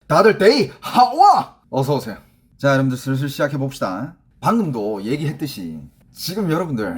다들 데이 하와! 어서오세요. 자, 여러분들 슬슬 시작해봅시다. 방금도 얘기했듯이 지금 여러분들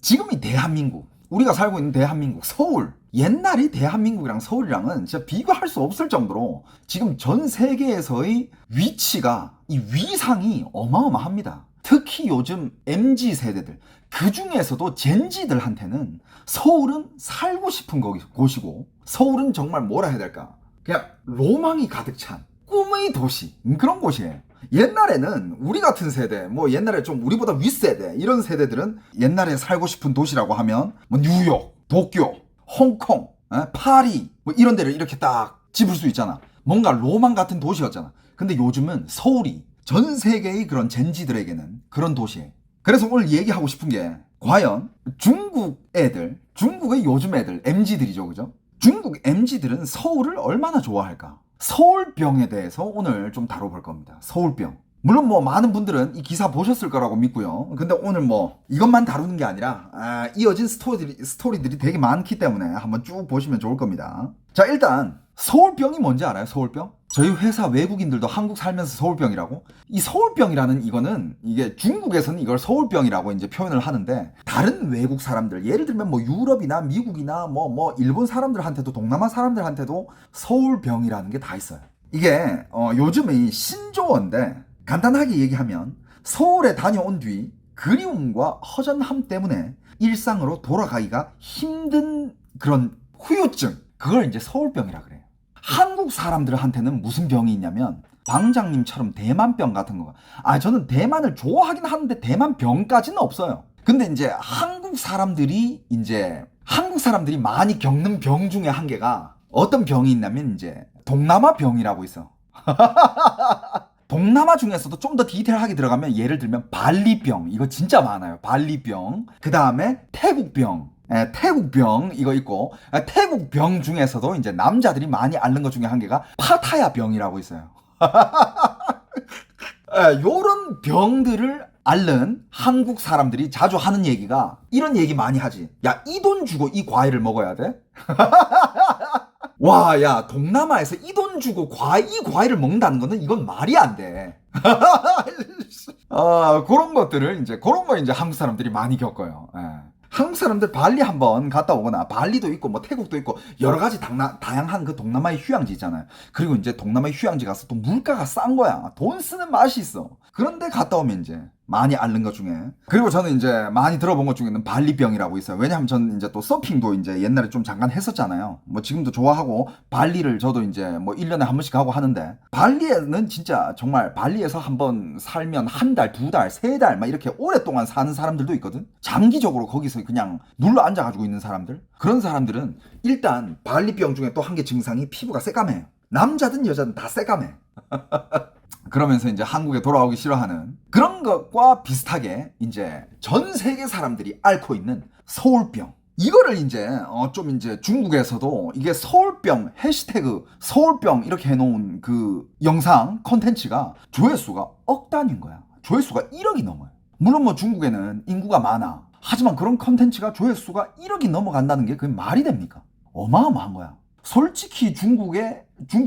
지금이 대한민국, 우리가 살고 있는 대한민국 서울, 옛날이 대한민국이랑 서울이랑은 진짜 비교할 수 없을 정도로 지금 전 세계에서의 위치가, 이 위상이 어마어마합니다. 특히 요즘 MZ 세대들, 그 중에서도 젠지들한테는 서울은 살고 싶은 곳이고, 서울은 정말 뭐라 해야 될까, 그냥 로망이 가득 찬 꿈의 도시, 그런 곳이에요. 옛날에는 우리 같은 세대, 뭐 옛날에 좀 우리보다 윗세대, 이런 세대들은 옛날에 살고 싶은 도시라고 하면 뭐 뉴욕, 도쿄, 홍콩, 파리 뭐 이런 데를 이렇게 딱 짚을 수 있잖아. 뭔가 로망 같은 도시였잖아. 근데 요즘은 서울이 전 세계의 그런 젠지들에게는 그런 도시예요. 그래서 오늘 얘기하고 싶은 게, 과연 중국 애들, 중국의 요즘 애들, MZ들이죠, 그죠? 중국 MZ들은 서울을 얼마나 좋아할까? 서울병에 대해서 오늘 좀 다뤄볼 겁니다. 서울병. 물론 뭐 많은 분들은 이 기사 보셨을 거라고 믿고요. 근데 오늘 뭐 이것만 다루는 게 아니라 이어진 스토리들이 되게 많기 때문에 한번 쭉 보시면 좋을 겁니다. 자, 일단 서울병이 뭔지 알아요? 서울병? 저희 회사 외국인들도 한국 살면서 서울병이라고? 이 서울병이라는 이거는, 이게 중국에서는 이걸 서울병이라고 이제 표현을 하는데, 다른 외국 사람들, 예를 들면 뭐 유럽이나 미국이나 뭐 일본 사람들한테도, 동남아 사람들한테도 서울병이라는 게 다 있어요. 이게 요즘의 신조어인데, 간단하게 얘기하면 서울에 다녀온 뒤 그리움과 허전함 때문에 일상으로 돌아가기가 힘든 그런 후유증, 그걸 이제 서울병이라 그래요. 한국 사람들한테는 무슨 병이 있냐면 방장님처럼 대만병 같은 거. 저는 대만을 좋아하긴 하는데 대만병까지는 없어요. 근데 이제 한국 사람들이 많이 겪는 병 중에 한 개가, 어떤 병이 있냐면 이제 동남아 병이라고 있어. 동남아 중에서도 좀 더 디테일하게 들어가면, 예를 들면 발리병, 이거 진짜 많아요. 발리병. 그 다음에 태국병. 태국병 이거 있고, 태국병 중에서도 이제 남자들이 많이 앓는 것 중에 한 개가 파타야병이라고 있어요. 요런 병들을 앓는 한국 사람들이 자주 하는 얘기가, 이런 얘기 많이 하지. 야, 이 돈 주고 이 과일을 먹어야 돼? 와, 야, 동남아에서 이 돈 주고 이 과일을 먹는다는 거는 이건 말이 안 돼. 그런 거 이제 한국 사람들이 많이 겪어요. 한국 사람들 발리 한번 갔다 오거나, 발리도 있고 뭐 태국도 있고 여러 가지 다양한 그 동남아의 휴양지 있잖아요. 그리고 이제 동남아의 휴양지 가서 또 물가가 싼 거야. 돈 쓰는 맛이 있어. 그런데 갔다 오면 이제 많이 앓는 것 중에, 그리고 저는 이제 많이 들어본 것 중에는 발리병이라고 있어요. 왜냐하면 저는 이제 또 서핑도 이제 옛날에 좀 잠깐 했었잖아요. 뭐 지금도 좋아하고, 발리를 저도 이제 뭐 1년에 한 번씩 가고 하는데, 발리에는 진짜 정말 발리에서 한번 살면 한 달, 두 달, 세 달 막 이렇게 오랫동안 사는 사람들도 있거든. 장기적으로 거기서 그냥 눌러 앉아가지고 있는 사람들. 그런 사람들은 일단 발리병 중에 또 한 개 증상이 피부가 새까매요. 남자든 여자든 다 새까매. 그러면서 이제 한국에 돌아오기 싫어하는 그런 것과 비슷하게 이제 전 세계 사람들이 앓고 있는 서울병. 이거를 이제 좀 이제 중국에서도 이게 서울병, 해시태그 서울병 이렇게 해놓은 그 영상 콘텐츠가 조회수가 억 단위인 거야. 조회수가 1억이 넘어요. 물론 뭐 중국에는 인구가 많아. 하지만 그런 콘텐츠가 조회수가 1억이 넘어간다는 게 그게 말이 됩니까? 어마어마한 거야. 솔직히 중국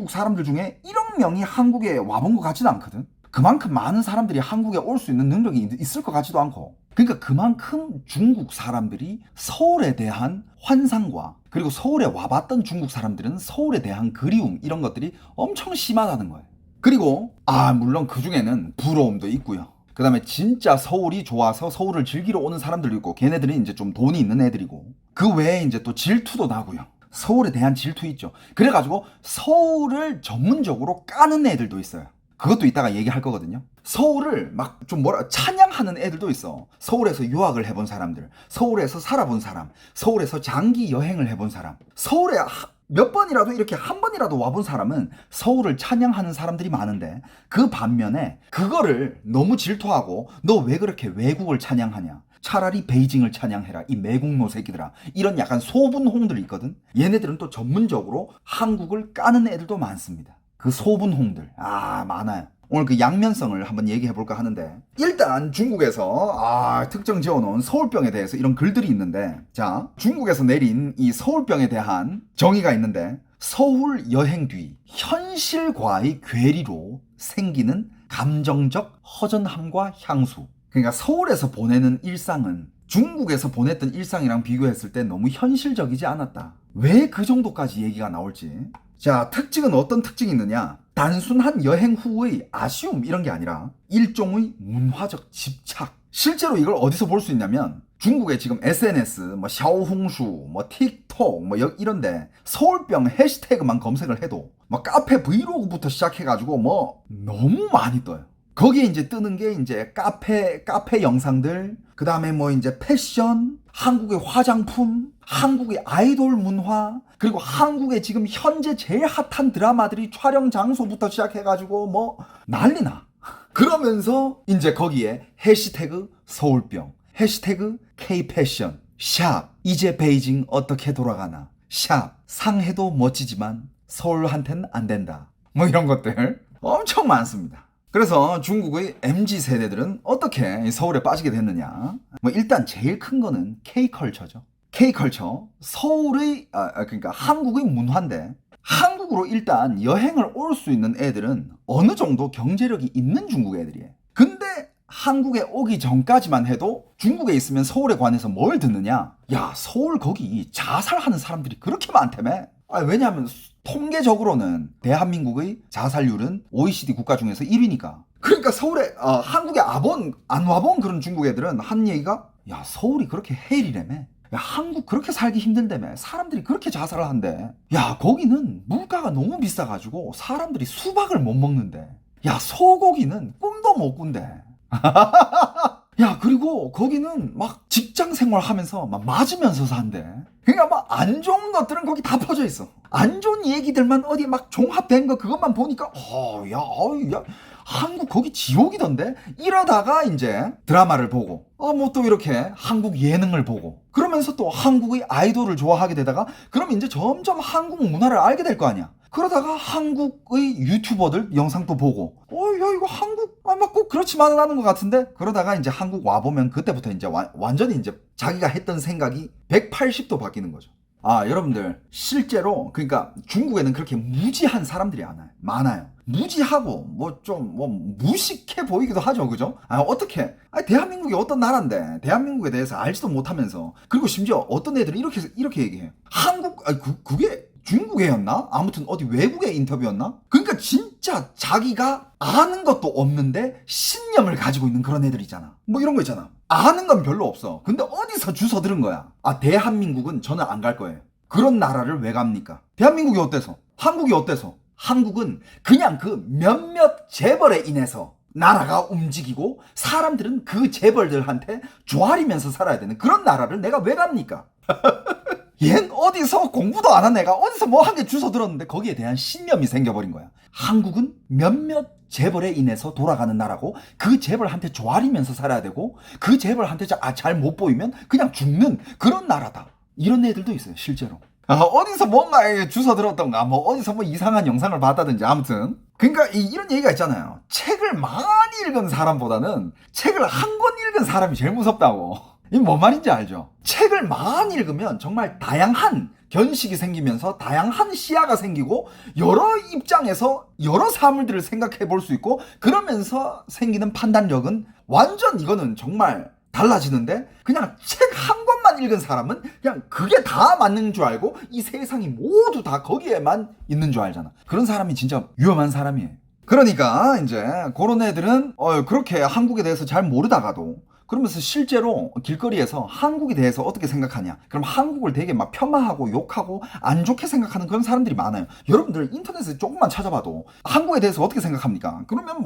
사람들 중에 1억 명이 한국에 와본 것 같지도 않거든. 그만큼 많은 사람들이 한국에 올 수 있는 능력이 있을 것 같지도 않고. 그러니까 그만큼 중국 사람들이 서울에 대한 환상과, 그리고 서울에 와봤던 중국 사람들은 서울에 대한 그리움, 이런 것들이 엄청 심하다는 거예요. 그리고 물론 그 중에는 부러움도 있고요. 그 다음에 진짜 서울이 좋아서 서울을 즐기러 오는 사람들도 있고, 걔네들은 이제 좀 돈이 있는 애들이고, 그 외에 이제 또 질투도 나고요. 서울에 대한 질투 있죠. 그래가지고 서울을 전문적으로 까는 애들도 있어요. 그것도 이따가 얘기할 거거든요. 서울을 막 좀 찬양하는 애들도 있어. 서울에서 유학을 해본 사람들, 서울에서 살아본 사람, 서울에서 장기 여행을 해본 사람, 서울에 몇 번이라도, 이렇게 한 번이라도 와본 사람은 서울을 찬양하는 사람들이 많은데, 그 반면에 그거를 너무 질투하고, 너 왜 그렇게 외국을 찬양하냐, 차라리 베이징을 찬양해라, 이 매국노 새끼들아, 이런 약간 소분홍들이 있거든. 얘네들은 또 전문적으로 한국을 까는 애들도 많습니다. 그 소분홍들 많아요. 오늘 그 양면성을 한번 얘기해 볼까 하는데, 일단 중국에서 특정 지어놓은 서울병에 대해서 이런 글들이 있는데, 자, 중국에서 내린 이 서울병에 대한 정의가 있는데, 서울 여행 뒤 현실과의 괴리로 생기는 감정적 허전함과 향수. 그러니까 서울에서 보내는 일상은 중국에서 보냈던 일상이랑 비교했을 때 너무 현실적이지 않았다. 왜 그 정도까지 얘기가 나올지. 자, 특징은 어떤 특징이 있느냐? 단순한 여행 후의 아쉬움 이런 게 아니라 일종의 문화적 집착. 실제로 이걸 어디서 볼 수 있냐면 중국의 지금 SNS, 뭐 샤오홍슈, 뭐 틱톡, 뭐 이런데 서울병 해시태그만 검색을 해도 뭐 카페 브이로그부터 시작해가지고 뭐 너무 많이 떠요. 거기에 이제 뜨는 게 이제 카페 영상들, 그 다음에 뭐 이제 패션, 한국의 화장품, 한국의 아이돌 문화, 그리고 한국의 지금 현재 제일 핫한 드라마들이 촬영 장소부터 시작해가지고 뭐 난리나. 그러면서 이제 거기에 해시태그 서울병, 해시태그 K패션, 샵 이제 베이징 어떻게 돌아가나, 샵 상해도 멋지지만 서울한텐 안 된다. 뭐 이런 것들 엄청 많습니다. 그래서 중국의 MZ세대들은 어떻게 서울에 빠지게 됐느냐. 뭐 일단 제일 큰 거는 K컬처죠. K컬처, 서울의 그러니까 한국의 문화인데 한국으로 일단 여행을 올 수 있는 애들은 어느 정도 경제력이 있는 중국 애들이에요. 근데 한국에 오기 전까지만 해도 중국에 있으면 서울에 관해서 뭘 듣느냐? 야, 서울 거기 자살하는 사람들이 그렇게 많다며? 왜냐하면 통계적으로는 대한민국의 자살률은 OECD 국가 중에서 1위니까. 그러니까 서울에 한국에 안 와본 그런 중국 애들은 한 얘기가, 야, 서울이 그렇게 헬이라며. 야, 한국 그렇게 살기 힘들다며. 사람들이 그렇게 자살을 한대. 야, 거기는 물가가 너무 비싸가지고 사람들이 수박을 못 먹는데. 야, 소고기는 꿈도 못 꾼대. 야, 그리고 거기는 막 직장 생활하면서 막 맞으면서 산대. 그러니까 막 안 좋은 것들은 거기 다 퍼져 있어. 안 좋은 얘기들만 어디 막 종합된 거 그것만 보니까 야, 한국 거기 지옥이던데? 이러다가 이제 드라마를 보고 뭐 또 이렇게 한국 예능을 보고 그러면서 또 한국의 아이돌을 좋아하게 되다가 그럼 이제 점점 한국 문화를 알게 될 거 아니야. 그러다가 한국의 유튜버들 영상도 보고 야, 이거 한국 막 꼭 그렇지만은 않은 것 같은데. 그러다가 이제 한국 와보면 그때부터 이제 완전히 이제 자기가 했던 생각이 180도 바뀌는 거죠. 여러분들 실제로 그러니까 중국에는 그렇게 무지한 사람들이 많아요. 무지하고 뭐 좀 무식해 보이기도 하죠, 그죠? 어떻게? 대한민국이 어떤 나라인데 대한민국에 대해서 알지도 못하면서. 그리고 심지어 어떤 애들은 이렇게 얘기해요. 한국 그게 중국애였나? 아무튼 어디 외국의 인터뷰였나? 그러니까 진짜 자기가 아는 것도 없는데 신념을 가지고 있는 그런 애들 있잖아. 뭐 이런 거 있잖아. 아는 건 별로 없어. 근데 어디서 주워 들은 거야. 대한민국은 저는 안 갈 거예요. 그런 나라를 왜 갑니까? 대한민국이 어때서? 한국이 어때서? 한국은 그냥 그 몇몇 재벌에 인해서 나라가 움직이고 사람들은 그 재벌들한테 조아리면서 살아야 되는 그런 나라를 내가 왜 갑니까? 얜 어디서 공부도 안 한 애가 어디서 뭐 한 개 주워 들었는데 거기에 대한 신념이 생겨버린 거야. 한국은 몇몇 재벌에 인해서 돌아가는 나라고 그 재벌한테 조아리면서 살아야 되고 그 재벌한테 잘 못 보이면 그냥 죽는 그런 나라다. 이런 애들도 있어요, 실제로. 어디서 뭔가 주워 들었던가 뭐 어디서 뭐 이상한 영상을 봤다든지 아무튼. 그러니까 이런 얘기가 있잖아요. 책을 많이 읽은 사람보다는 책을 한 권 읽은 사람이 제일 무섭다고. 이게 뭔 말인지 알죠? 책을 많이 읽으면 정말 다양한 견식이 생기면서 다양한 시야가 생기고 여러 입장에서 여러 사물들을 생각해 볼 수 있고 그러면서 생기는 판단력은 완전 이거는 정말 달라지는데 그냥 책 한 권만 읽은 사람은 그냥 그게 다 맞는 줄 알고 이 세상이 모두 다 거기에만 있는 줄 알잖아. 그런 사람이 진짜 위험한 사람이에요. 그러니까 이제 그런 애들은 그렇게 한국에 대해서 잘 모르다가도 그러면서 실제로 길거리에서 한국에 대해서 어떻게 생각하냐, 그럼 한국을 되게 막 폄하하고 욕하고 안 좋게 생각하는 그런 사람들이 많아요. 여러분들 인터넷에 조금만 찾아봐도 한국에 대해서 어떻게 생각합니까? 그러면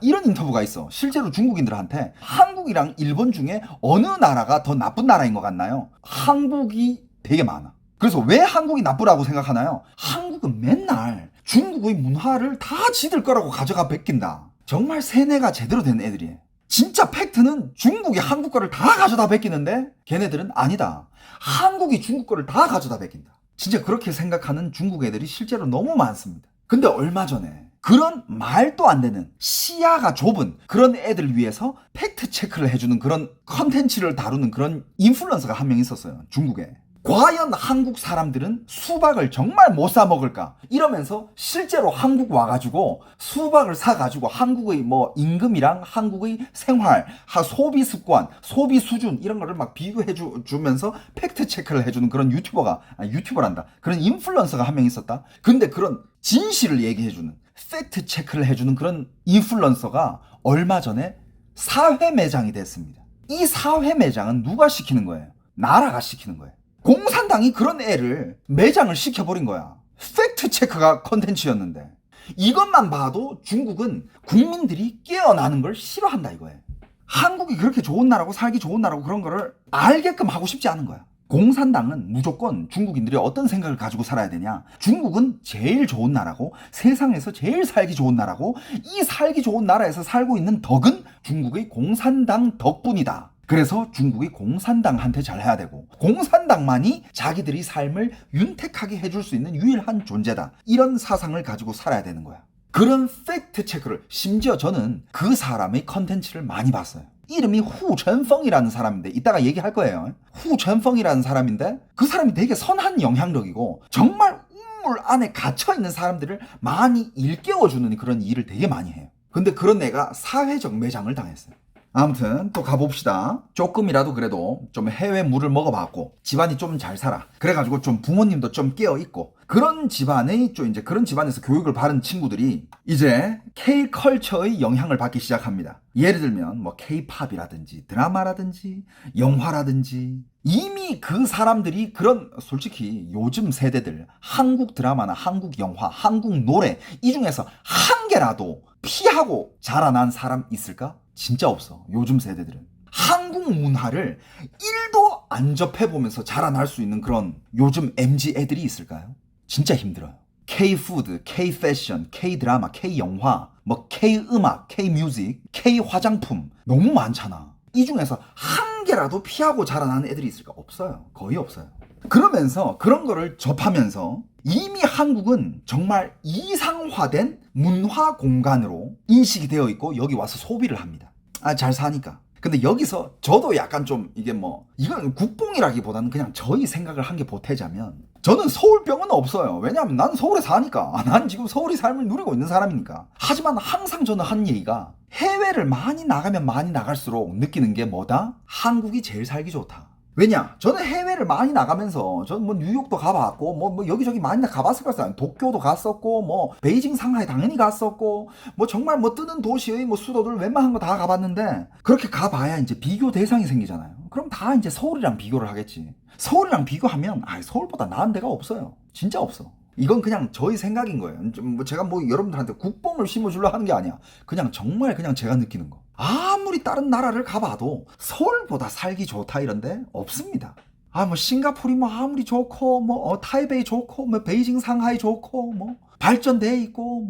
이런 인터뷰가 있어. 실제로 중국인들한테 한국이랑 일본 중에 어느 나라가 더 나쁜 나라인 것 같나요? 한국이 되게 많아. 그래서 왜 한국이 나쁘라고 생각하나요? 한국은 맨날 중국의 문화를 다 지들 거라고 가져가 베낀다. 정말 세뇌가 제대로 된 애들이에요. 진짜 팩트는 중국이 한국 거를 다 가져다 베끼는데 걔네들은 아니다. 한국이 중국 거를 다 가져다 베낀다. 진짜 그렇게 생각하는 중국 애들이 실제로 너무 많습니다. 근데 얼마 전에 그런 말도 안 되는 시야가 좁은 그런 애들 위해서 팩트 체크를 해주는 그런 컨텐츠를 다루는 그런 인플루언서가 한 명 있었어요, 중국에. 과연 한국 사람들은 수박을 정말 못 사 먹을까? 이러면서 실제로 한국 와가지고 수박을 사가지고 한국의 뭐 임금이랑 한국의 생활, 소비 습관, 소비 수준 이런 거를 막 비교해 주면서 팩트 체크를 해주는 그런 유튜버란다. 그런 인플루언서가 한 명 있었다. 근데 그런 진실을 얘기해주는 팩트 체크를 해주는 그런 인플루언서가 얼마 전에 사회 매장이 됐습니다. 이 사회 매장은 누가 시키는 거예요? 나라가 시키는 거예요. 공산당이 그런 애를 매장을 시켜버린 거야. 팩트 체크가 컨텐츠였는데 이것만 봐도 중국은 국민들이 깨어나는 걸 싫어한다 이거예요. 한국이 그렇게 좋은 나라고 살기 좋은 나라고 그런 거를 알게끔 하고 싶지 않은 거야. 공산당은 무조건 중국인들이 어떤 생각을 가지고 살아야 되냐. 중국은 제일 좋은 나라고 세상에서 제일 살기 좋은 나라고 이 살기 좋은 나라에서 살고 있는 덕은 중국의 공산당 덕분이다. 그래서 중국이 공산당한테 잘해야 되고 공산당만이 자기들이 삶을 윤택하게 해줄 수 있는 유일한 존재다. 이런 사상을 가지고 살아야 되는 거야. 그런 팩트 체크를 심지어 저는 그 사람의 컨텐츠를 많이 봤어요. 이름이 후천펑이라는 사람인데 이따가 얘기할 거예요. 후천펑이라는 사람인데 그 사람이 되게 선한 영향력이고 정말 우물 안에 갇혀있는 사람들을 많이 일깨워주는 그런 일을 되게 많이 해요. 근데 그런 애가 사회적 매장을 당했어요. 아무튼 또 가봅시다. 조금이라도 그래도 좀 해외 물을 먹어봤고 집안이 좀 잘 살아. 그래가지고 좀 부모님도 좀 깨어있고 그런 집안의 좀 이제 그런 집안에서 교육을 받은 친구들이 이제 K-컬처의 영향을 받기 시작합니다. 예를 들면 뭐 K-팝이라든지 드라마라든지 영화라든지 이미 그 사람들이 그런 솔직히 요즘 세대들 한국 드라마나 한국 영화, 한국 노래 이 중에서 한 개라도 피하고 자라난 사람 있을까? 진짜 없어. 요즘 세대들은. 한국 문화를 1도 안 접해보면서 자라날 수 있는 그런 요즘 MZ 애들이 있을까요? 진짜 힘들어요. K-푸드, K-패션, K-드라마, K-영화, 뭐 K-음악, K-뮤직, K-화장품 너무 많잖아. 이 중에서 한 개라도 피하고 자라나는 애들이 있을까? 없어요. 거의 없어요. 그러면서 그런 거를 접하면서 이미 한국은 정말 이상화된 문화 공간으로 인식이 되어 있고 여기 와서 소비를 합니다. 잘 사니까. 근데 여기서 저도 약간 좀 이게 뭐 이건 국뽕이라기보다는 그냥 저희 생각을 한 게 보태자면 저는 서울병은 없어요. 왜냐하면 난 서울에 사니까. 난 지금 서울의 삶을 누리고 있는 사람이니까. 하지만 항상 저는 한 얘기가 해외를 많이 나가면 많이 나갈수록 느끼는 게 뭐다? 한국이 제일 살기 좋다. 왜냐? 저는 해외를 많이 나가면서 저는 뭐 뉴욕도 가봤고 뭐 여기저기 많이 가봤을 거예요. 도쿄도 갔었고 뭐 베이징, 상하이 당연히 갔었고 뭐 정말 뭐 뜨는 도시의 뭐 수도들 웬만한 거 다 가봤는데 그렇게 가봐야 이제 비교 대상이 생기잖아요. 그럼 다 이제 서울이랑 비교를 하겠지. 서울이랑 비교하면 서울보다 나은 데가 없어요. 진짜 없어. 이건 그냥 저희 생각인 거예요. 제가 뭐 여러분들한테 국뽕을 심어주려 하는 게 아니야. 그냥 정말 그냥 제가 느끼는 거. 아무리 다른 나라를 가봐도 서울보다 살기 좋다 이런데 없습니다. 뭐 싱가포르이 뭐 아무리 좋고 뭐 타이베이 좋고 뭐 베이징, 상하이 좋고 뭐 발전돼 있고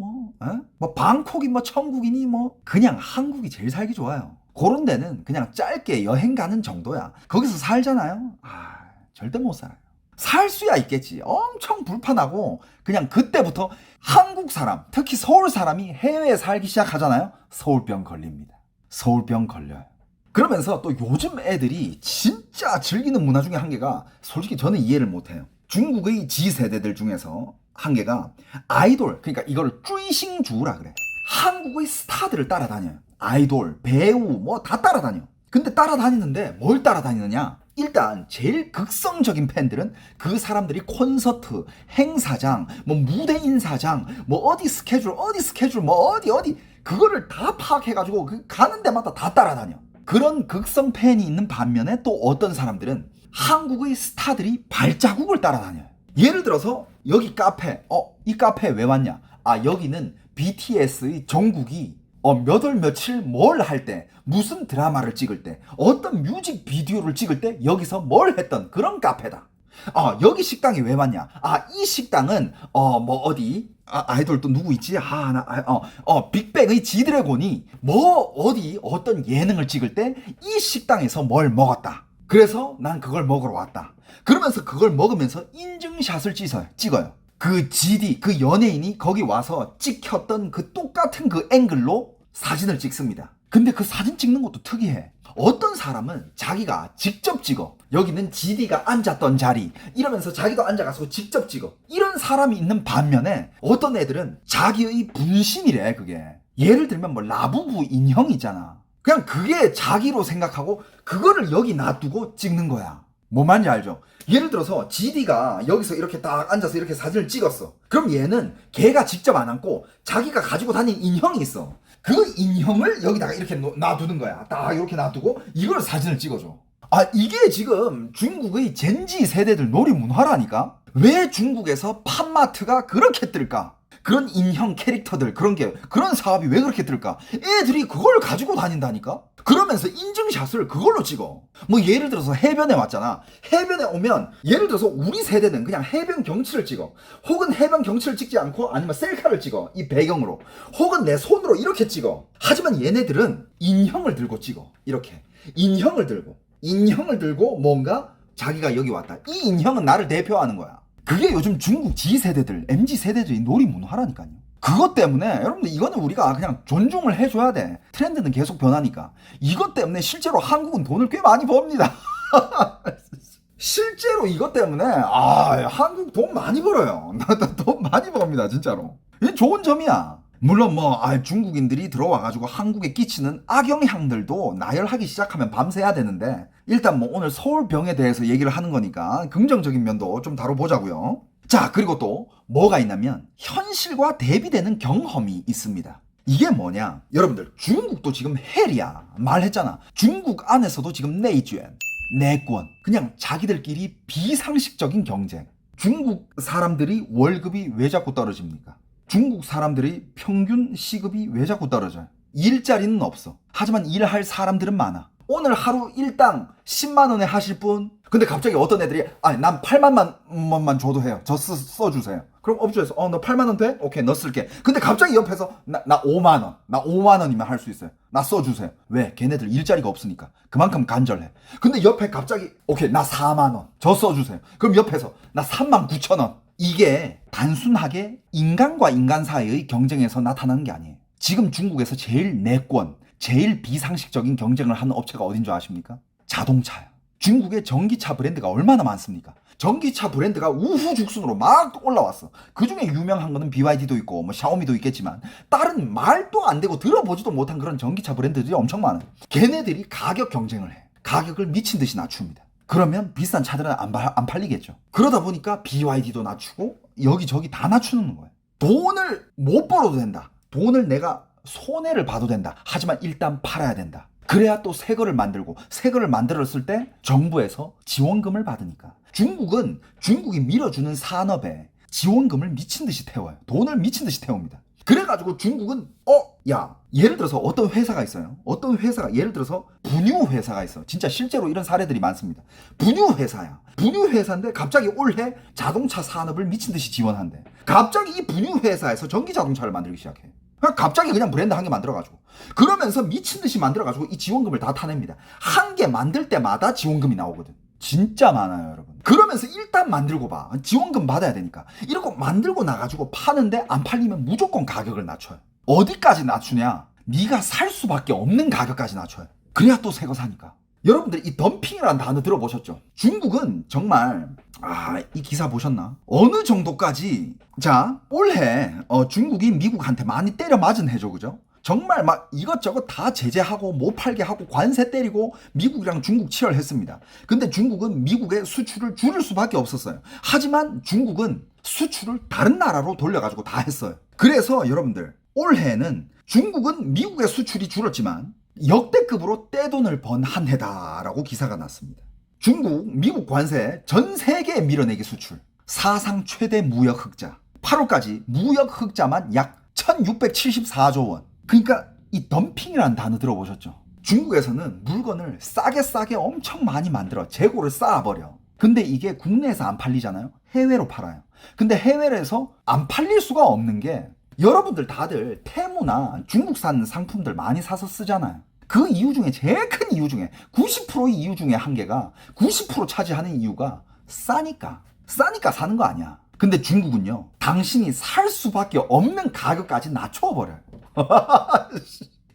뭐 방콕이 뭐 천국이니 뭐 그냥 한국이 제일 살기 좋아요. 그런 데는 그냥 짧게 여행 가는 정도야. 거기서 살잖아요. 절대 못 살아요. 살 수야 있겠지. 엄청 불편하고 그냥 그때부터 한국 사람, 특히 서울 사람이 해외에 살기 시작하잖아요. 서울병 걸립니다. 서울병 걸려요. 그러면서 또 요즘 애들이 진짜 즐기는 문화 중에 한 개가 솔직히 저는 이해를 못해요. 중국의 G세대들 중에서 한 개가 아이돌, 그러니까 이거를 쭈이싱주라 그래. 한국의 스타들을 따라다녀요. 아이돌, 배우 뭐 다 따라다녀. 근데 따라다니는데 뭘 따라다니느냐? 일단 제일 극성적인 팬들은 그 사람들이 콘서트, 행사장, 뭐 무대 인사장, 뭐 어디 스케줄, 뭐 어디 그거를 다 파악해가지고 가는 데마다 다 따라다녀. 그런 극성 팬이 있는 반면에 또 어떤 사람들은 한국의 스타들이 발자국을 따라다녀요. 예를 들어서 여기 카페, 이 카페에 왜 왔냐? 여기는 BTS의 정국이 몇 월 며칠 뭘 할 때, 무슨 드라마를 찍을 때, 어떤 뮤직비디오를 찍을 때 여기서 뭘 했던 그런 카페다. 여기 식당에 왜 왔냐? 이 식당은 뭐 어디 아이돌 또 누구 있지? 빅뱅의 지드래곤이 뭐 어디 어떤 예능을 찍을 때 이 식당에서 뭘 먹었다. 그래서 난 그걸 먹으러 왔다. 그러면서 그걸 먹으면서 인증샷을 찍어요. 그 GD, 그 연예인이 거기 와서 찍혔던 그 똑같은 그 앵글로 사진을 찍습니다. 근데 그 사진 찍는 것도 특이해. 어떤 사람은 자기가 직접 찍어. 여기는 GD가 앉았던 자리 이러면서 자기도 앉아가지고 직접 찍어. 이런 사람이 있는 반면에 어떤 애들은 자기의 분신이래. 그게 예를 들면 뭐 라부부 인형 있잖아. 그냥 그게 자기로 생각하고 그거를 여기 놔두고 찍는 거야. 뭐 말인지 알죠? 예를 들어서 GD가 여기서 이렇게 딱 앉아서 이렇게 사진을 찍었어. 그럼 얘는 걔가 직접 안 앉고 자기가 가지고 다니는 인형이 있어. 그 인형을 여기다가 이렇게 놔두는 거야. 딱 이렇게 놔두고 이걸 사진을 찍어줘. 아, 이게 지금 중국의 젠지 세대들 놀이 문화라니까? 왜 중국에서 팝마트가 그렇게 뜰까? 그런 인형 캐릭터들, 그런 사업이 왜 그렇게 뜰까? 애들이 그걸 가지고 다닌다니까? 그러면서 인증샷을 그걸로 찍어. 뭐 예를 들어서 해변에 왔잖아. 해변에 오면 예를 들어서 우리 세대는 그냥 해변 경치를 찍어. 혹은 해변 경치를 찍지 않고 아니면 셀카를 찍어. 이 배경으로. 혹은 내 손으로 이렇게 찍어. 하지만 얘네들은 인형을 들고 찍어. 이렇게. 인형을 들고 뭔가 자기가 여기 왔다. 이 인형은 나를 대표하는 거야. 그게 요즘 중국 G세대들, MZ세대들이 놀이 문화라니까요. 그것 때문에 여러분들 이거는 우리가 그냥 존중을 해줘야 돼. 트렌드는 계속 변하니까. 이것 때문에 실제로 한국은 돈을 꽤 많이 법니다. 실제로 이것 때문에 한국 돈 많이 벌어요. 돈 많이 법니다 진짜로. 이게 좋은 점이야. 물론 뭐 중국인들이 들어와가지고 한국에 끼치는 악영향들도 나열하기 시작하면 밤새야 되는데 일단 뭐 오늘 서울병에 대해서 얘기를 하는 거니까 긍정적인 면도 좀 다뤄보자고요. 자, 그리고 또 뭐가 있냐면 현실과 대비되는 경험이 있습니다. 이게 뭐냐? 여러분들 중국도 지금 헬이야. 말했잖아. 중국 안에서도 지금 내주엔, 내권, 그냥 자기들끼리 비상식적인 경쟁. 중국 사람들이 월급이 왜 자꾸 떨어집니까? 중국 사람들이 평균 시급이 왜 자꾸 떨어져요? 일자리는 없어. 하지만 일할 사람들은 많아. 오늘 하루 일당 10만 원에 하실 분? 근데 갑자기 어떤 애들이 난 8만 원만 줘도 해요. 저 써주세요. 그럼 업주에서 너 8만 원 돼? 오케이, 너 쓸게. 근데 갑자기 옆에서 나 5만 원. 나 5만 원이면 할 수 있어요. 나 써주세요. 왜? 걔네들 일자리가 없으니까. 그만큼 간절해. 근데 옆에 갑자기 오케이, 나 4만 원. 저 써주세요. 그럼 옆에서 나 3만 9천 원. 이게 단순하게 인간과 인간 사이의 경쟁에서 나타나는 게 아니에요. 지금 중국에서 제일 내권, 제일 비상식적인 경쟁을 하는 업체가 어딘 줄 아십니까? 자동차야. 중국의 전기차 브랜드가 얼마나 많습니까? 전기차 브랜드가 우후죽순으로 막 올라왔어. 그 중에 유명한 거는 BYD도 있고 뭐 샤오미도 있겠지만 다른 말도 안 되고 들어보지도 못한 그런 전기차 브랜드들이 엄청 많아. 걔네들이 가격 경쟁을 해. 가격을 미친 듯이 낮춥니다. 그러면 비싼 차들은 안 팔리겠죠. 그러다 보니까 BYD도 낮추고 여기저기 다 낮추는 거예요. 돈을 못 벌어도 된다. 돈을 내가 손해를 봐도 된다. 하지만 일단 팔아야 된다. 그래야 또 새 거를 만들었을 때 정부에서 지원금을 받으니까. 중국이 밀어주는 산업에 지원금을 미친 듯이 태워요. 돈을 미친 듯이 태웁니다. 그래가지고 중국은 예를 들어서 어떤 회사가 있어요. 예를 들어서 분유 회사가 있어. 진짜 실제로 이런 사례들이 많습니다. 분유 회사야. 분유 회사인데 갑자기 올해 자동차 산업을 미친 듯이 지원한대. 갑자기 이 분유 회사에서 전기 자동차를 만들기 시작해. 갑자기 그냥 브랜드 한 개 만들어가지고 그러면서 미친 듯이 만들어가지고 이 지원금을 다 타냅니다. 한 개 만들 때마다 지원금이 나오거든. 진짜 많아요, 여러분. 그러면서 일단 만들고 봐. 지원금 받아야 되니까. 이러고 만들고 나가지고 파는데 안 팔리면 무조건 가격을 낮춰요. 어디까지 낮추냐? 네가 살 수밖에 없는 가격까지 낮춰요. 그래야 또 새 거 사니까. 여러분들 이 덤핑이라는 단어 들어보셨죠? 중국은 정말 이 기사 보셨나? 어느 정도까지 올해 중국이 미국한테 많이 때려 맞은 해죠, 그죠? 정말 막 이것저것 다 제재하고 못 팔게 하고 관세 때리고 미국이랑 중국 치열했습니다. 근데 중국은 미국의 수출을 줄일 수밖에 없었어요. 하지만 중국은 수출을 다른 나라로 돌려가지고 다 했어요. 그래서 여러분들 올해는 중국은 미국의 수출이 줄었지만 역대급으로 떼돈을 번 한 해다라고 기사가 났습니다. 미국 관세 전 세계에 밀어내기 수출 사상 최대 무역 흑자. 8월까지 무역 흑자만 약 1674조 원. 그러니까 이 덤핑이라는 단어 들어보셨죠? 중국에서는 물건을 싸게 엄청 많이 만들어 재고를 쌓아버려. 근데 이게 국내에서 안 팔리잖아요? 해외로 팔아요. 근데 해외에서 안 팔릴 수가 없는 게 여러분들 다들 테무나 중국산 상품들 많이 사서 쓰잖아요. 그 이유 중에 제일 큰 이유 중에 90%의 이유 중에 한 개가 90% 차지하는 이유가 싸니까 사는 거 아니야. 근데 중국은요, 당신이 살 수밖에 없는 가격까지 낮춰버려요.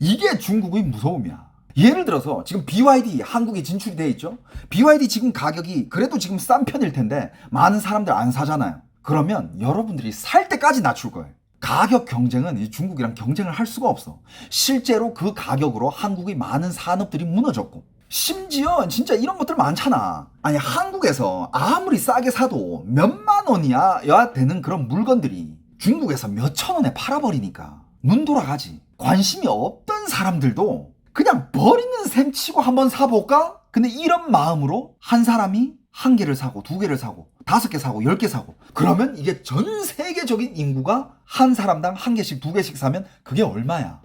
이게 중국의 무서움이야. 예를 들어서 지금 BYD 한국에 진출이 돼 있죠. BYD 지금 가격이 그래도 지금 싼 편일 텐데 많은 사람들 안 사잖아요. 그러면 여러분들이 살 때까지 낮출 거예요. 가격 경쟁은 이 중국이랑 경쟁을 할 수가 없어. 실제로 그 가격으로 한국의 많은 산업들이 무너졌고, 심지어 진짜 이런 것들 많잖아. 아니 한국에서 아무리 싸게 사도 몇만 원이야 되는 그런 물건들이 중국에서 몇천 원에 팔아버리니까 눈 돌아가지. 관심이 없던 사람들도 그냥 버리는 셈 치고 한번 사볼까? 근데 이런 마음으로 한 사람이 한 개를 사고 두 개를 사고 5개 사고 10개 사고, 그러면 이게 전 세계적인 인구가 한 사람당 한 개씩 두 개씩 사면 그게 얼마야?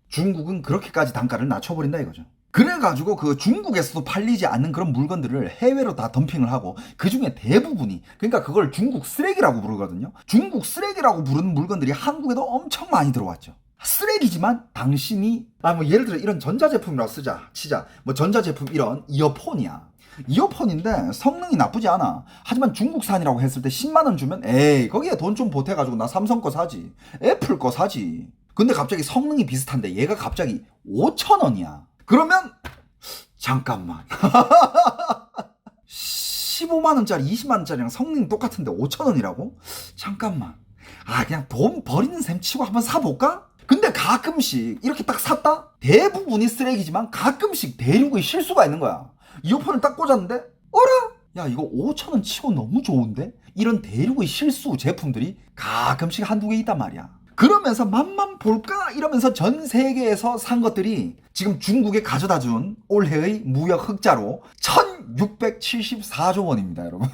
중국은 그렇게까지 단가를 낮춰버린다 이거죠. 그래가지고 그 중국에서도 팔리지 않는 그런 물건들을 해외로 다 덤핑을 하고, 그 중에 대부분이, 그러니까 그걸 중국 쓰레기라고 부르거든요. 중국 쓰레기라고 부르는 물건들이 한국에도 엄청 많이 들어왔죠. 쓰레기지만 당신이 뭐 예를 들어 이런 전자제품이라고 치자 뭐 전자제품 이런 이어폰이야. 이어폰인데 성능이 나쁘지 않아. 하지만 중국산이라고 했을 때 10만 원 주면 에이 거기에 돈 좀 보태가지고 나 삼성 거 사지, 애플 거 사지. 근데 갑자기 성능이 비슷한데 얘가 갑자기 5천 원이야. 그러면 잠깐만 15만 원짜리 20만 원짜리랑 성능이 똑같은데 5천 원이라고? 잠깐만, 그냥 돈 버리는 셈 치고 한번 사볼까? 근데 가끔씩 이렇게 딱 샀다? 대부분이 쓰레기지만 가끔씩 대륙의 실수가 있는 거야. 이어폰을 딱 꽂았는데 어라? 야 이거 5,000원 치고 너무 좋은데? 이런 대륙의 실수 제품들이 가끔씩 한두 개 있단 말이야. 그러면서 맛만 볼까? 이러면서 전 세계에서 산 것들이 지금 중국에 가져다 준 올해의 무역 흑자로 1674조 원입니다 여러분.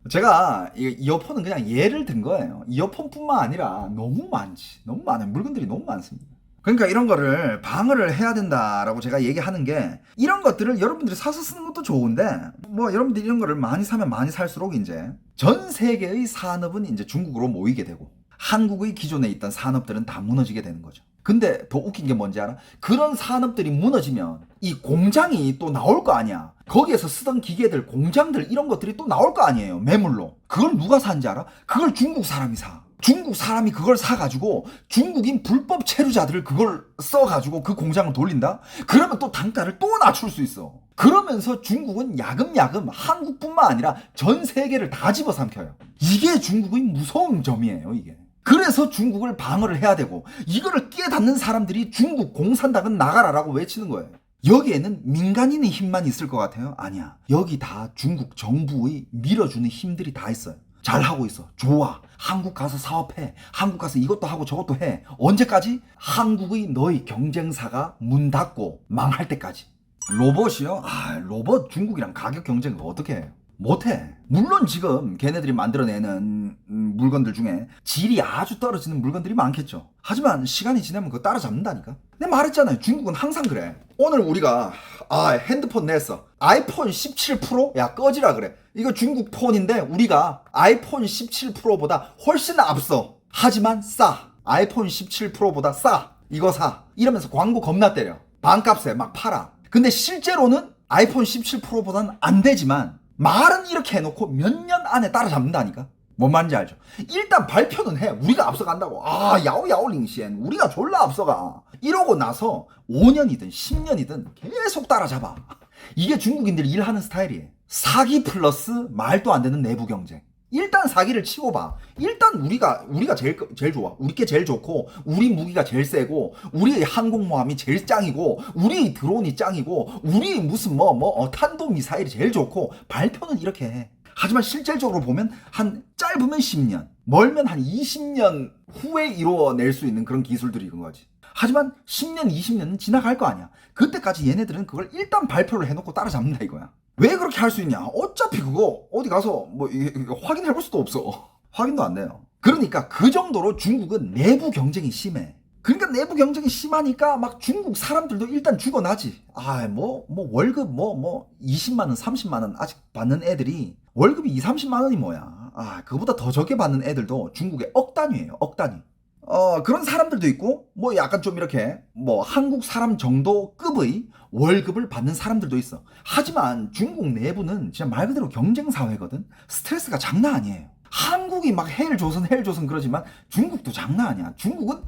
제가 이어폰은 그냥 예를 든 거예요. 이어폰뿐만 아니라 너무 많지, 너무 많은 물건들이 너무 많습니다. 그러니까 이런 거를 방어를 해야 된다라고 제가 얘기하는 게, 이런 것들을 여러분들이 사서 쓰는 것도 좋은데 뭐 여러분들이 이런 거를 많이 사면 많이 살수록 이제 전 세계의 산업은 이제 중국으로 모이게 되고 한국의 기존에 있던 산업들은 다 무너지게 되는 거죠. 근데 더 웃긴 게 뭔지 알아? 그런 산업들이 무너지면 이 공장이 또 나올 거 아니야. 거기에서 쓰던 기계들, 공장들 이런 것들이 또 나올 거 아니에요, 매물로. 그걸 누가 사는지 알아? 그걸 중국 사람이 사. 중국 사람이 그걸 사가지고 중국인 불법 체류자들을 그걸 써가지고 그 공장을 돌린다? 그러면 또 단가를 또 낮출 수 있어. 그러면서 중국은 야금야금 한국뿐만 아니라 전 세계를 다 집어삼켜요. 이게 중국의 무서운 점이에요, 이게. 그래서 중국을 방어를 해야 되고, 이거를 깨닫는 사람들이 중국 공산당은 나가라라고 외치는 거예요. 여기에는 민간인의 힘만 있을 것 같아요? 아니야. 여기 다 중국 정부의 밀어주는 힘들이 다 있어요. 잘하고 있어. 좋아. 한국 가서 사업해. 한국 가서 이것도 하고 저것도 해. 언제까지? 한국의 너희 경쟁사가 문 닫고 망할 때까지. 로봇이요? 로봇 중국이랑 가격 경쟁을 어떻게 해요? 못해. 물론 지금 걔네들이 만들어내는 물건들 중에 질이 아주 떨어지는 물건들이 많겠죠. 하지만 시간이 지나면 그거 따라잡는다니까. 내가 말했잖아요. 중국은 항상 그래. 오늘 우리가 핸드폰 냈어. 아이폰 17 프로? 야 꺼지라 그래. 이거 중국 폰인데 우리가 아이폰 17 프로보다 훨씬 앞서. 하지만 싸. 아이폰 17 프로보다 싸. 이거 사. 이러면서 광고 겁나 때려. 반값에 막 팔아. 근데 실제로는 아이폰 17 프로보다는 안 되지만 말은 이렇게 해놓고 몇 년 안에 따라잡는다니까. 뭔 말인지 알죠? 일단 발표는 해. 우리가 앞서간다고. 야오야오링시엔 우리가 졸라 앞서가. 이러고 나서 5년이든 10년이든 계속 따라잡아. 이게 중국인들이 일하는 스타일이에요. 사기 플러스 말도 안 되는 내부 경쟁. 일단 사기를 치고 봐. 일단 우리가 제일 좋아. 우리께 제일 좋고, 우리 무기가 제일 세고, 우리의 항공모함이 제일 짱이고, 우리의 드론이 짱이고, 우리의 무슨 탄도미사일이 제일 좋고, 발표는 이렇게 해. 하지만 실질적으로 보면 한 짧으면 10년, 멀면 한 20년 후에 이루어낼 수 있는 그런 기술들이 이런 거지. 하지만 10년, 20년은 지나갈 거 아니야. 그때까지 얘네들은 그걸 일단 발표를 해놓고 따라잡는다 이거야. 왜 그렇게 할 수 있냐? 어차피 그거 어디 가서 이거 확인해 볼 수도 없어. 확인도 안 돼요. 그러니까 그 정도로 중국은 내부 경쟁이 심해. 그러니까 내부 경쟁이 심하니까 막 중국 사람들도 일단 죽어나지. 월급 20만 원, 30만 원 아직 받는 애들이 월급이 2, 30만 원이 뭐야. 그거보다 더 적게 받는 애들도 중국의 억 단위예요. 억 단위. 그런 사람들도 있고, 약간 좀 이렇게, 한국 사람 정도 급의 월급을 받는 사람들도 있어. 하지만 중국 내부는 진짜 말 그대로 경쟁사회거든? 스트레스가 장난 아니에요. 한국이 막 헬조선 그러지만 중국도 장난 아니야. 중국은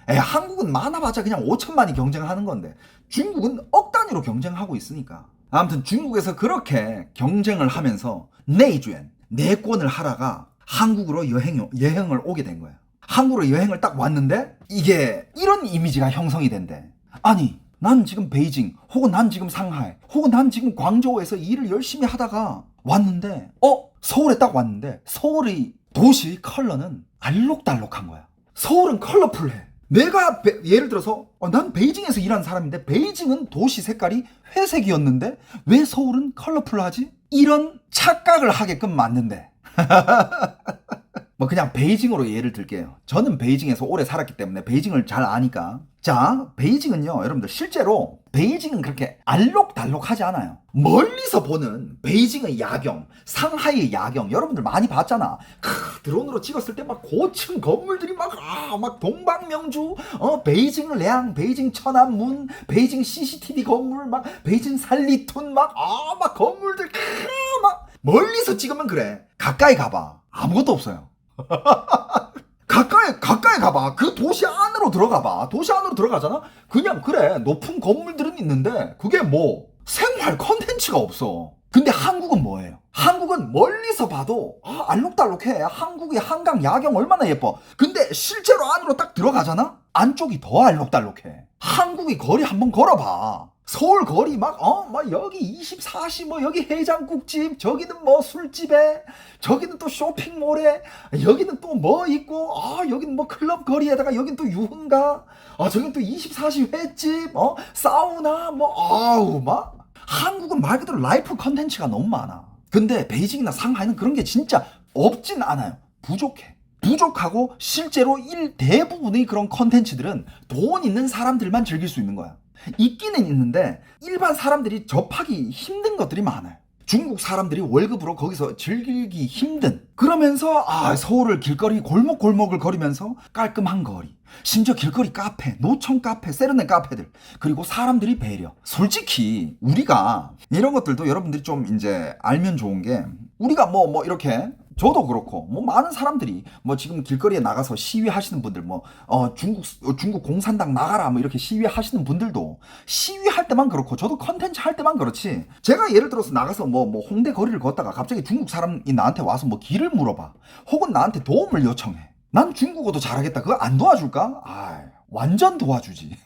한국은 많아봤자 그냥 5천만이 경쟁하는 건데 중국은 억 단위로 경쟁하고 있으니까. 아무튼 중국에서 그렇게 경쟁을 하면서 내주엔 내권을 하다가 한국으로 여행을 오게 된 거야. 한국으로 여행을 딱 왔는데 이게 이런 이미지가 형성이 된대. 아니 난 지금 베이징 혹은 난 지금 상하이 혹은 난 지금 광저우에서 일을 열심히 하다가 왔는데 서울에 딱 왔는데 서울의 도시 컬러는 알록달록한 거야. 서울은 컬러풀해. 내가 예를 들어서 난 베이징에서 일하는 사람인데 베이징은 도시 색깔이 회색이었는데 왜 서울은 컬러풀하지? 이런 착각을 하게끔 만든대. 뭐 그냥 베이징으로 예를 들게요. 저는 베이징에서 오래 살았기 때문에 베이징을 잘 아니까. 자, 베이징은요 여러분들 실제로 베이징은 그렇게 알록달록하지 않아요. 멀리서 보는 베이징의 야경, 상하이의 야경 여러분들 많이 봤잖아. 드론으로 찍었을 때 막 고층 건물들이 막 동방명주, 베이징 량, 베이징 천안문, 베이징 CCTV 건물, 막 베이징 살리툰 막 건물들 막 멀리서 찍으면 그래. 가까이 가봐. 아무것도 없어요. 가까이 가봐. 그 도시 안으로 들어가봐. 도시 안으로 들어가잖아? 그냥 그래. 높은 건물들은 있는데 그게 뭐 생활 컨텐츠가 없어. 근데 한국은 뭐예요? 한국은 멀리서 봐도 알록달록해. 한국의 한강 야경 얼마나 예뻐. 근데 실제로 안으로 딱 들어가잖아? 안쪽이 더 알록달록해. 한국의 거리 한번 걸어봐. 서울 거리 막 여기 24시 뭐 여기 해장국집, 저기는 뭐 술집에, 저기는 또 쇼핑몰에, 여기는 또 뭐 있고, 여기는 뭐 클럽 거리에다가 여기는 또 유흥가, 저기는 또 24시 횟집, 사우나 막 한국은 말 그대로 라이프 컨텐츠가 너무 많아. 근데 베이징이나 상하이는 그런 게 진짜 없진 않아요. 부족하고 실제로 대부분의 그런 컨텐츠들은 돈 있는 사람들만 즐길 수 있는 거야. 있기는 있는데 일반 사람들이 접하기 힘든 것들이 많아요. 중국 사람들이 월급으로 거기서 즐기기 힘든. 그러면서 서울을 길거리 골목골목을 거리면서 깔끔한 거리, 심지어 길거리 카페, 노천 카페, 세련된 카페들, 그리고 사람들이 배려. 솔직히 우리가 이런 것들도 여러분들이 좀 이제 알면 좋은 게, 우리가 뭐 이렇게 저도 그렇고 뭐 많은 사람들이 뭐 지금 길거리에 나가서 시위하시는 분들, 중국 공산당 나가라 뭐 이렇게 시위하시는 분들도 시위할 때만 그렇고 저도 컨텐츠 할 때만 그렇지, 제가 예를 들어서 나가서 뭐 홍대 거리를 걷다가 갑자기 중국 사람이 나한테 와서 뭐 길을 물어봐, 혹은 나한테 도움을 요청해. 난 중국어도 잘하겠다. 그거 안 도와줄까? 완전 도와주지.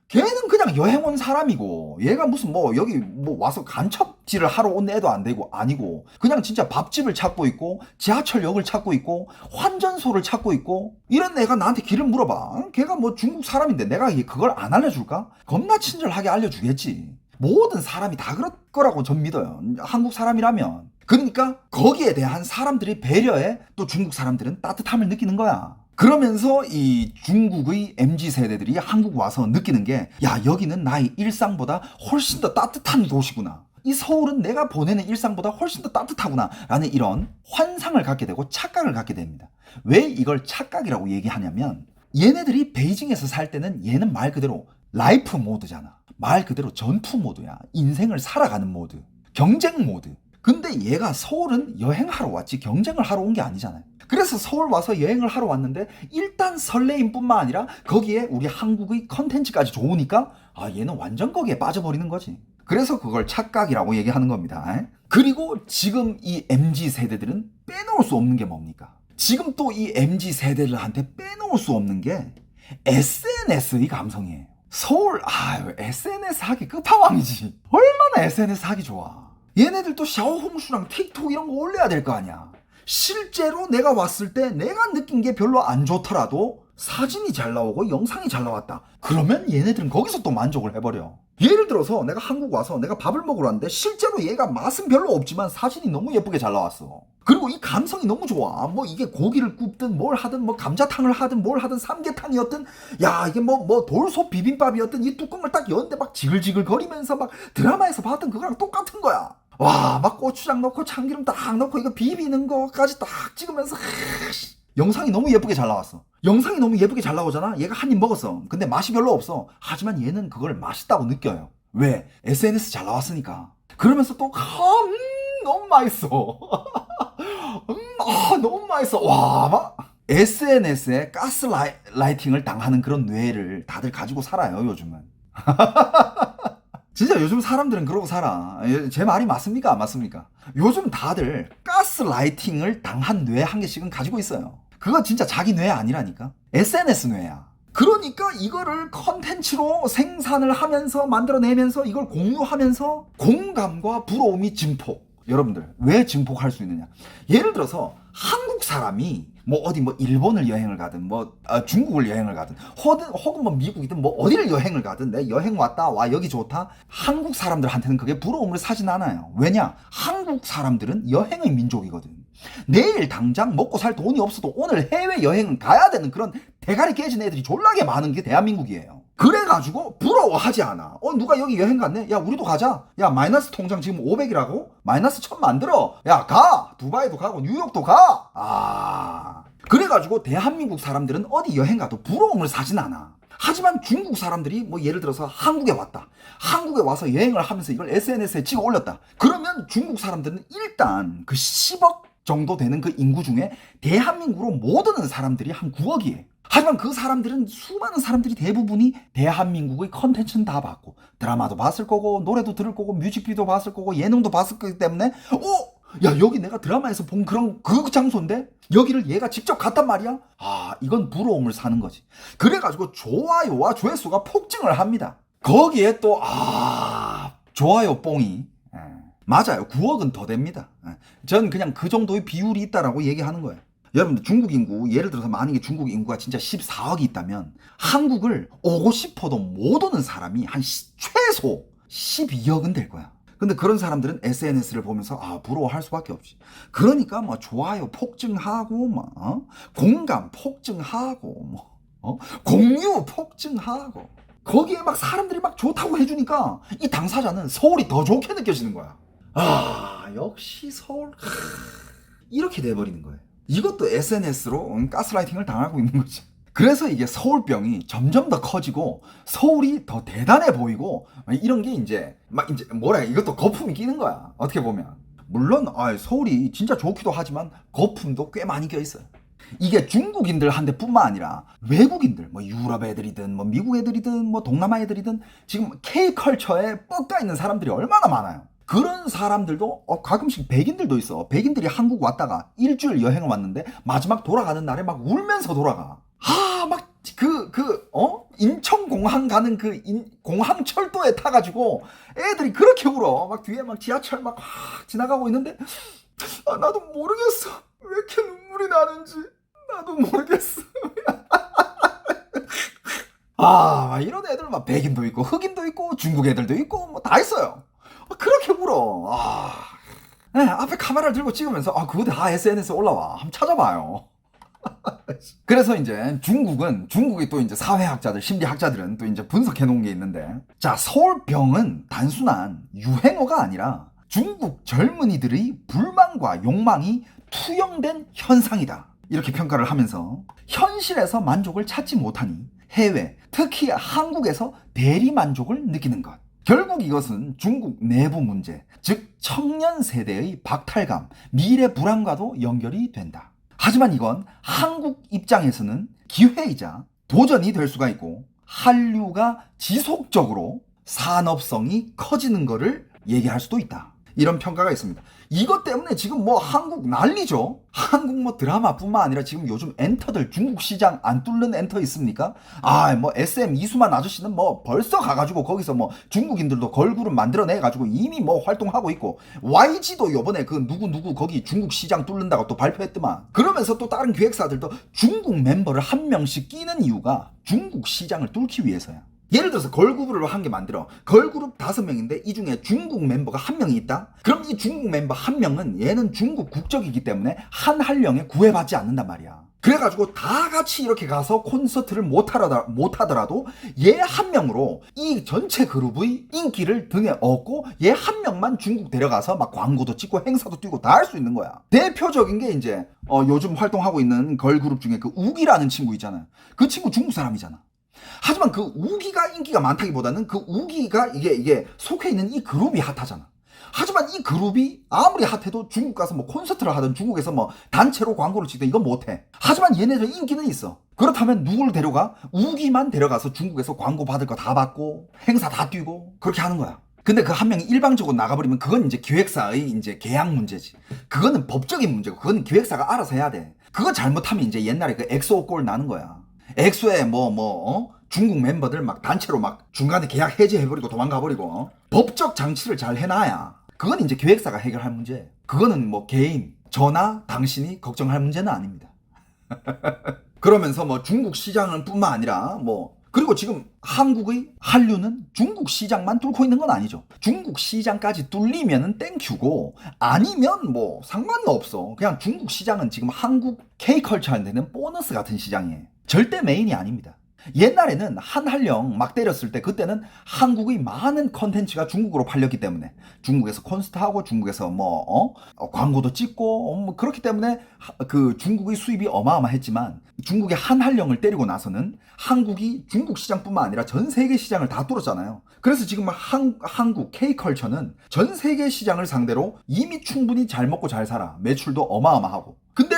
걔는 그냥 여행 온 사람이고, 얘가 무슨 여기 와서 간첩질을 하러 온 애도 아니고, 그냥 진짜 밥집을 찾고 있고, 지하철역을 찾고 있고, 환전소를 찾고 있고, 이런 애가 나한테 길을 물어봐. 걔가 뭐 중국 사람인데 내가 그걸 안 알려줄까? 겁나 친절하게 알려주겠지. 모든 사람이 다 그럴 거라고 전 믿어요. 한국 사람이라면. 그러니까 거기에 대한 사람들이 배려에 또 중국 사람들은 따뜻함을 느끼는 거야. 그러면서 이 중국의 MZ세대들이 한국 와서 느끼는 게, 여기는 나의 일상보다 훨씬 더 따뜻한 도시구나. 이 서울은 내가 보내는 일상보다 훨씬 더 따뜻하구나. 라는 이런 환상을 갖게 되고 착각을 갖게 됩니다. 왜 이걸 착각이라고 얘기하냐면, 얘네들이 베이징에서 살 때는 얘는 말 그대로 라이프 모드잖아. 말 그대로 전투 모드야. 인생을 살아가는 모드. 경쟁 모드. 근데 얘가 서울은 여행하러 왔지 경쟁을 하러 온 게 아니잖아요. 그래서 서울 와서 여행을 하러 왔는데 일단 설레임뿐만 아니라 거기에 우리 한국의 컨텐츠까지 좋으니까 얘는 완전 거기에 빠져버리는 거지. 그래서 그걸 착각이라고 얘기하는 겁니다. 그리고 지금 이 MZ세대들은 빼놓을 수 없는 게 뭡니까? 지금 또 이 MZ세대들한테 빼놓을 수 없는 게 SNS의 감성이에요. 서울 SNS 하기 끝판왕이지. 얼마나 SNS 하기 좋아. 얘네들도 샤오홍슈랑 틱톡 이런 거 올려야 될 거 아니야. 실제로 내가 왔을 때 내가 느낀 게 별로 안 좋더라도 사진이 잘 나오고 영상이 잘 나왔다. 그러면 얘네들은 거기서 또 만족을 해버려. 예를 들어서 내가 한국 와서 내가 밥을 먹으러 왔는데 실제로 얘가 맛은 별로 없지만 사진이 너무 예쁘게 잘 나왔어. 그리고 이 감성이 너무 좋아. 뭐 이게 고기를 굽든 뭘 하든 뭐 감자탕을 하든 뭘 하든 삼계탕이었든 이게 뭐 돌솥 비빔밥이었든 이 뚜껑을 딱 여는데 막 지글지글 거리면서 막 드라마에서 봤던 그거랑 똑같은 거야. 막 고추장 넣고 참기름 딱 넣고 이거 비비는 거까지 딱 찍으면서 영상이 너무 예쁘게 잘 나왔어. 영상이 너무 예쁘게 잘 나오잖아. 얘가 한 입 먹었어. 근데 맛이 별로 없어. 하지만 얘는 그걸 맛있다고 느껴요. 왜? SNS 잘 나왔으니까. 그러면서 또 너무 맛있어. 너무 맛있어. 막 SNS에 가스라이팅을 당하는 그런 뇌를 다들 가지고 살아요, 요즘은. 진짜 요즘 사람들은 그러고 살아. 제 말이 맞습니까? 안 맞습니까? 요즘 다들 가스라이팅을 당한 뇌 한 개씩은 가지고 있어요. 그거 진짜 자기 뇌 아니라니까. SNS 뇌야. 그러니까 이거를 컨텐츠로 생산을 하면서 만들어내면서 이걸 공유하면서 공감과 부러움이 증폭. 여러분들 왜 증폭할 수 있느냐? 예를 들어서 한국 사람이 뭐 어디 뭐 일본을 여행을 가든 뭐 중국을 여행을 가든 혹은 뭐 미국이든 뭐 어디를 여행을 가든 내 여행 왔다 와 여기 좋다, 한국 사람들한테는 그게 부러움을 사진 않아요. 왜냐? 한국 사람들은 여행의 민족이거든. 내일 당장 먹고 살 돈이 없어도 오늘 해외 여행은 가야 되는 그런 대가리 깨진 애들이 졸라게 많은 게 대한민국이에요. 그래가지고 부러워하지 않아. 누가 여기 여행 갔네? 야, 우리도 가자. 야, 마이너스 통장 지금 500이라고? 마이너스 1000 만들어. 야, 가! 두바이도 가고 뉴욕도 가! 그래가지고 대한민국 사람들은 어디 여행 가도 부러움을 사진 않아. 하지만 중국 사람들이 뭐 예를 들어서 한국에 왔다. 한국에 와서 여행을 하면서 이걸 SNS에 찍어 올렸다. 그러면 중국 사람들은 일단 그 10억 정도 되는 그 인구 중에 대한민국으로 못 오는 사람들이 한 9억이에요. 하지만 그 사람들은, 수많은 사람들이 대부분이 대한민국의 컨텐츠는 다 봤고 드라마도 봤을 거고 노래도 들을 거고 뮤직비디오 봤을 거고 예능도 봤을 거기 때문에 야, 여기 내가 드라마에서 본 그런 그 장소인데 여기를 얘가 직접 갔단 말이야? 이건 부러움을 사는 거지. 그래가지고 좋아요와 조회수가 폭증을 합니다. 거기에 또 좋아요 뽕이 맞아요. 9억은 더 됩니다. 전 그냥 그 정도의 비율이 있다라고 얘기하는 거예요. 여러분들 중국 인구, 예를 들어서 만약에 중국 인구가 진짜 14억이 있다면 한국을 오고 싶어도 못 오는 사람이 한 최소 12억은 될 거야. 근데 그런 사람들은 SNS를 보면서 부러워할 수밖에 없지. 그러니까 뭐 좋아요 폭증하고 공감 폭증하고 공유 폭증하고 거기에 막 사람들이 막 좋다고 해주니까 이 당사자는 서울이 더 좋게 느껴지는 거야. 역시 서울 이렇게 돼버리는 거예요. 이것도 SNS로 가스라이팅을 당하고 있는 거지. 그래서 이게 서울병이 점점 더 커지고 서울이 더 대단해 보이고 이런 게 이제 이것도 거품이 끼는 거야. 어떻게 보면 물론 서울이 진짜 좋기도 하지만 거품도 꽤 많이 껴 있어요. 이게 중국인들한테 뿐만 아니라 외국인들, 뭐 유럽 애들이든 뭐 미국 애들이든 뭐 동남아 애들이든 지금 K컬처에 뻑가 있는 사람들이 얼마나 많아요. 그런 사람들도 가끔씩 백인들도 있어. 백인들이 한국 왔다가 일주일 여행을 왔는데 마지막 돌아가는 날에 막 울면서 돌아가. 인천공항 가는 공항철도에 타가지고 애들이 그렇게 울어. 막 뒤에 막 지하철 막 지나가고 있는데 나도 모르겠어. 왜 이렇게 눈물이 나는지 나도 모르겠어. 이런 애들 막 백인도 있고 흑인도 있고 중국 애들도 있고 뭐 다 있어요. 그렇게 울어. 앞에 카메라를 들고 찍으면서 그거 다 SNS에 올라와. 한번 찾아봐요. 그래서 이제 중국의 또 이제 사회학자들, 심리학자들은 또 이제 분석해 놓은 게 있는데, 자, 서울병은 단순한 유행어가 아니라 중국 젊은이들의 불만과 욕망이 투영된 현상이다. 이렇게 평가를 하면서 현실에서 만족을 찾지 못하니 해외, 특히 한국에서 대리 만족을 느끼는 것. 결국 이것은 중국 내부 문제, 즉 청년 세대의 박탈감, 미래 불안과도 연결이 된다. 하지만 이건 한국 입장에서는 기회이자 도전이 될 수가 있고 한류가 지속적으로 산업성이 커지는 것을 얘기할 수도 있다. 이런 평가가 있습니다. 이것 때문에 지금 뭐 한국 난리죠. 한국 뭐 드라마뿐만 아니라 지금 요즘 엔터들 중국 시장 안 뚫는 엔터 있습니까? 뭐 SM 이수만 아저씨는 뭐 벌써 가가지고 거기서 뭐 중국인들도 걸그룹 만들어내 가지고 이미 뭐 활동하고 있고, YG도 요번에 그 누구 거기 중국 시장 뚫는다고 또 발표했더만. 그러면서 또 다른 기획사들도 중국 멤버를 한 명씩 끼는 이유가 중국 시장을 뚫기 위해서야. 예를 들어서 걸그룹을 한 개 만들어. 걸그룹 5명인데 이 중에 중국 멤버가 1명이 있다? 그럼 이 중국 멤버 1명은 얘는 중국 국적이기 때문에 한 한령에 구애받지 않는단 말이야. 그래가지고 다 같이 이렇게 가서 콘서트를 못하더라도 얘 1명으로 이 전체 그룹의 인기를 등에 업고 얘 1명만 중국 데려가서 막 광고도 찍고 행사도 뛰고 다 할 수 있는 거야. 대표적인 게 이제 요즘 활동하고 있는 걸그룹 중에 그 우기라는 친구 있잖아요. 그 친구 중국 사람이잖아. 하지만 그 우기가 인기가 많다기보다는 그 우기가 이게 속해 있는 이 그룹이 핫하잖아. 하지만 이 그룹이 아무리 핫해도 중국 가서 뭐 콘서트를 하든 중국에서 뭐 단체로 광고를 찍든 이건 못해. 하지만 얘네들 인기는 있어. 그렇다면 누구를 데려가? 우기만 데려가서 중국에서 광고 받을 거 다 받고 행사 다 뛰고 그렇게 하는 거야. 근데 그 한 명이 일방적으로 나가버리면 그건 이제 기획사의 이제 계약 문제지. 그거는 법적인 문제고 그건 기획사가 알아서 해야 돼. 그거 잘못하면 이제 옛날에 그 엑소 꼴 나는 거야. 엑소에 중국 멤버들 막 단체로 막 중간에 계약 해지해버리고 도망가버리고 법적 장치를 잘 해놔야 그건 이제 기획사가 해결할 문제. 그거는 뭐 개인 저나 당신이 걱정할 문제는 아닙니다. 그러면서 뭐 중국 시장은 뿐만 아니라 그리고 지금 한국의 한류는 중국 시장만 뚫고 있는 건 아니죠. 중국 시장까지 뚫리면은 땡큐고 아니면 뭐 상관은 없어. 그냥 중국 시장은 지금 한국 K컬처한테는 보너스 같은 시장이에요. 절대 메인이 아닙니다. 옛날에는 한한령 막 때렸을 때 그때는 한국의 많은 컨텐츠가 중국으로 팔렸기 때문에 중국에서 콘서트하고 중국에서 광고도 찍고 그렇기 때문에 그 중국의 수입이 어마어마했지만 중국의 한한령을 때리고 나서는 한국이 중국 시장뿐만 아니라 전 세계 시장을 다 뚫었잖아요. 그래서 지금 한국 K컬처는 전 세계 시장을 상대로 이미 충분히 잘 먹고 잘 살아. 매출도 어마어마하고. 근데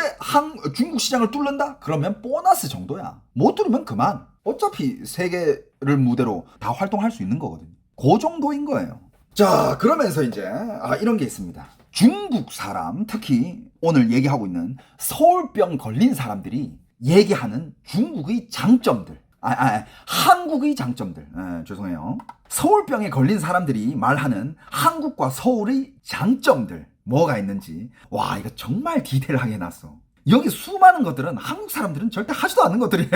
중국 시장을 뚫는다? 그러면 보너스 정도야. 못 뚫으면 그만. 어차피 세계를 무대로 다 활동할 수 있는 거거든요. 그 정도인 거예요. 자, 그러면서 이제 이런 게 있습니다. 중국 사람, 특히 오늘 얘기하고 있는 서울병 걸린 사람들이 얘기하는 중국의 장점들. 한국의 장점들. 죄송해요. 서울병에 걸린 사람들이 말하는 한국과 서울의 장점들. 뭐가 있는지. 와, 이거 정말 디테일하게 해놨어. 여기 수많은 것들은 한국 사람들은 절대 하지도 않는 것들이에요.